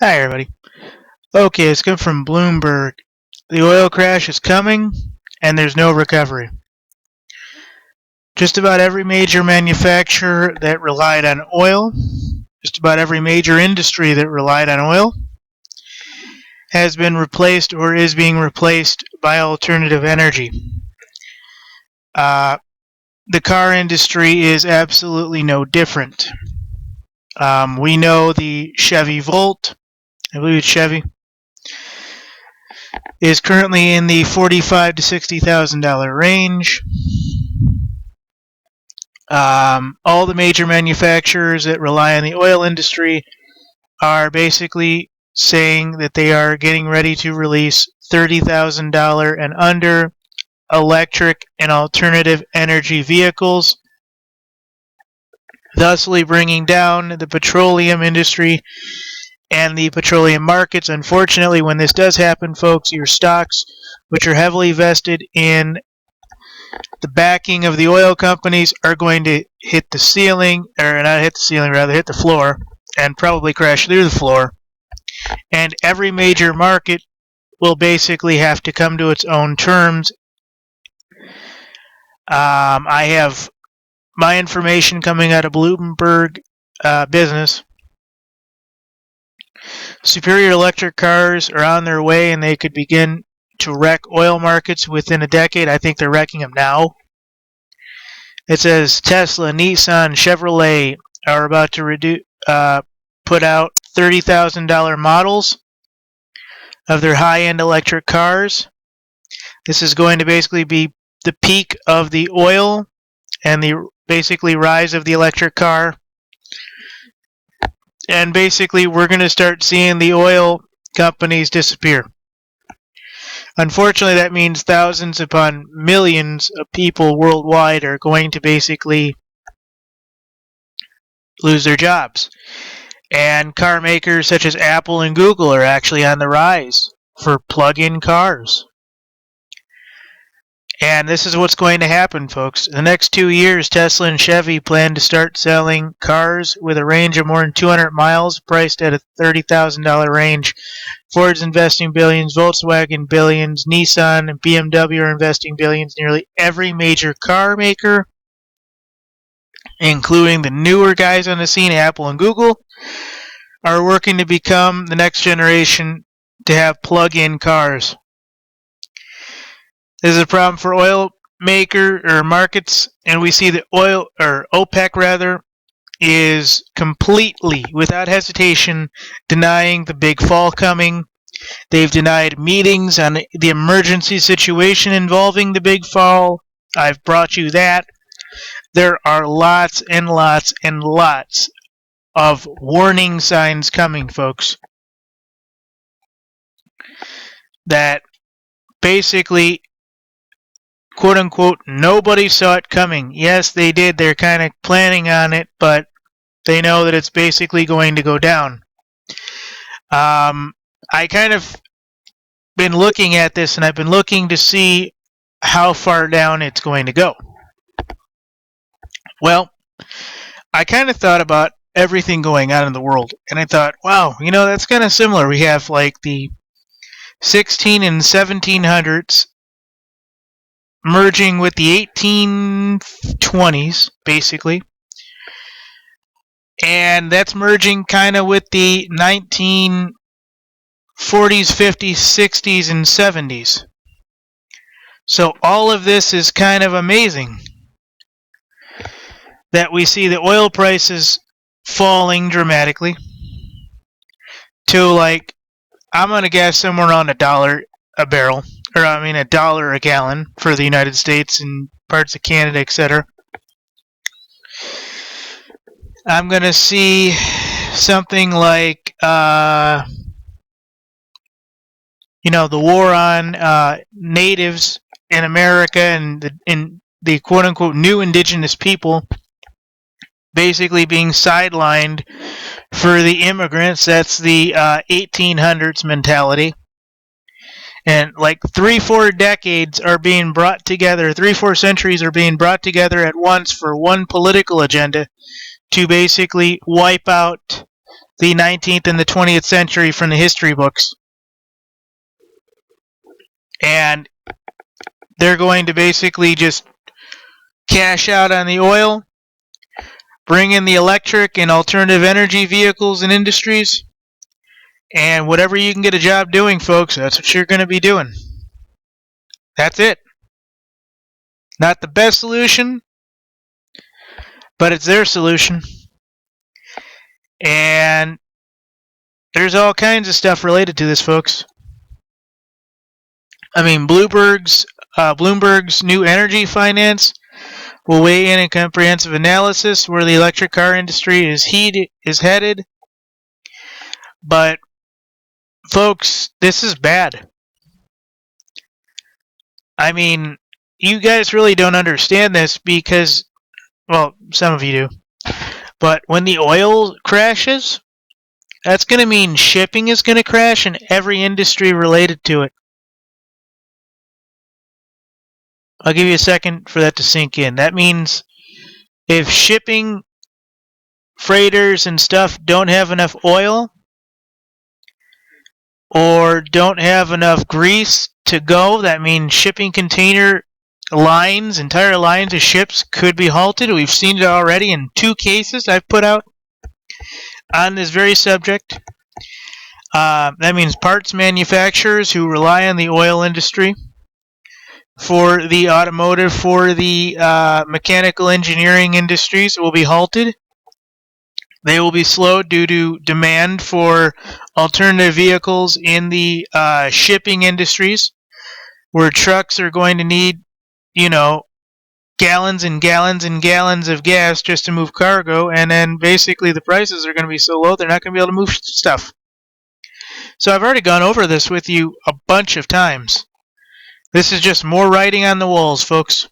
Hi, everybody. Okay, it's coming from Bloomberg. The oil crash is coming, and there's no recovery. Just about every major manufacturer that relied on oil, just about every major industry that relied on oil, has been replaced or is being replaced by alternative energy. The car industry is absolutely no different. We know the Chevy Volt, I believe it's Chevy, is currently in the $45,000 to $60,000 range. All the major manufacturers that rely on the oil industry are basically saying that they are getting ready to release $30,000 and under electric and alternative energy vehicles, thusly bringing down the petroleum industry and the petroleum markets. Unfortunately, when this does happen, folks, your stocks, which are heavily vested in the backing of the oil companies, are going to hit the ceiling, or not hit the ceiling, rather hit the floor, and probably crash through the floor. And every major market will basically have to come to its own terms. I have my information coming out of Bloomberg Business. Superior electric cars are on their way, and they could begin to wreck oil markets within a decade. I think they're wrecking them now. It says Tesla, Nissan, Chevrolet are about to put out $30,000 models of their high-end electric cars. This is going to basically be the peak of the oil and the basically rise of the electric car. And basically, we're going to start seeing the oil companies disappear. Unfortunately, that means thousands upon millions of people worldwide are going to basically lose their jobs. And car makers such as Apple and Google are actually on the rise for plug-in cars. And this is what's going to happen, folks. In the next 2 years, Tesla and Chevy plan to start selling cars with a range of more than 200 miles, priced at a $30,000 range. Ford's investing billions, Volkswagen billions, Nissan and BMW are investing billions. Nearly every major car maker, including the newer guys on the scene, Apple and Google, are working to become the next generation to have plug-in cars. This is a problem for oil maker or markets, and we see that oil, or OPEC rather, is completely, without hesitation, denying the big fall coming. They've denied meetings on the emergency situation involving the big fall. I've brought you that. There are lots and lots and lots of warning signs coming, folks, that basically, quote unquote, nobody saw it coming. Yes, they did. They're kind of planning on it, but they know that it's basically going to go down. I kind of been looking at this, and I've been looking to see how far down it's going to go. Well, I kind of thought about everything going on in the world, and I thought, wow, that's kind of similar. We have like the 16 and 1700s merging with the 1820s, basically. And that's merging kind of with the 1940s, 50s, 60s, and 70s. So all of this is kind of amazing. That we see the oil prices falling dramatically to, like, I'm going to guess somewhere around $1 a barrel. Or, $1 a gallon for the United States and parts of Canada, etc. I'm going to see something like, the war on natives in America and the quote-unquote new indigenous people basically being sidelined for the immigrants. That's the 1800s mentality. And like 3-4 decades are being brought together, 3-4 centuries are being brought together at once for one political agenda to basically wipe out the 19th and the 20th century from the history books. And they're going to basically just cash out on the oil, bring in the electric and alternative energy vehicles and industries, and whatever you can get a job doing, folks, that's what you're going to be doing. That's it. Not the best solution, but it's their solution. And there's all kinds of stuff related to this, folks. I mean, Bloomberg's new energy finance will weigh in a comprehensive analysis where the electric car industry is headed. But, folks, this is bad. I mean, you guys really don't understand this because, well, some of you do. But when the oil crashes, that's going to mean shipping is going to crash and every industry related to it. I'll give you a second for that to sink in. That means if shipping, freighters, and stuff don't have enough oil or don't have enough grease to go, that means shipping container lines, entire lines of ships could be halted. We've seen it already in 2 cases I've put out on this very subject. That means parts manufacturers who rely on the oil industry for the automotive, for the mechanical engineering industries will be halted. They will be slowed due to demand for alternative vehicles in the shipping industries, where trucks are going to need, gallons and gallons and gallons of gas just to move cargo, and then basically the prices are going to be so low they're not going to be able to move stuff. So I've already gone over this with you a bunch of times. This is just more writing on the walls, folks.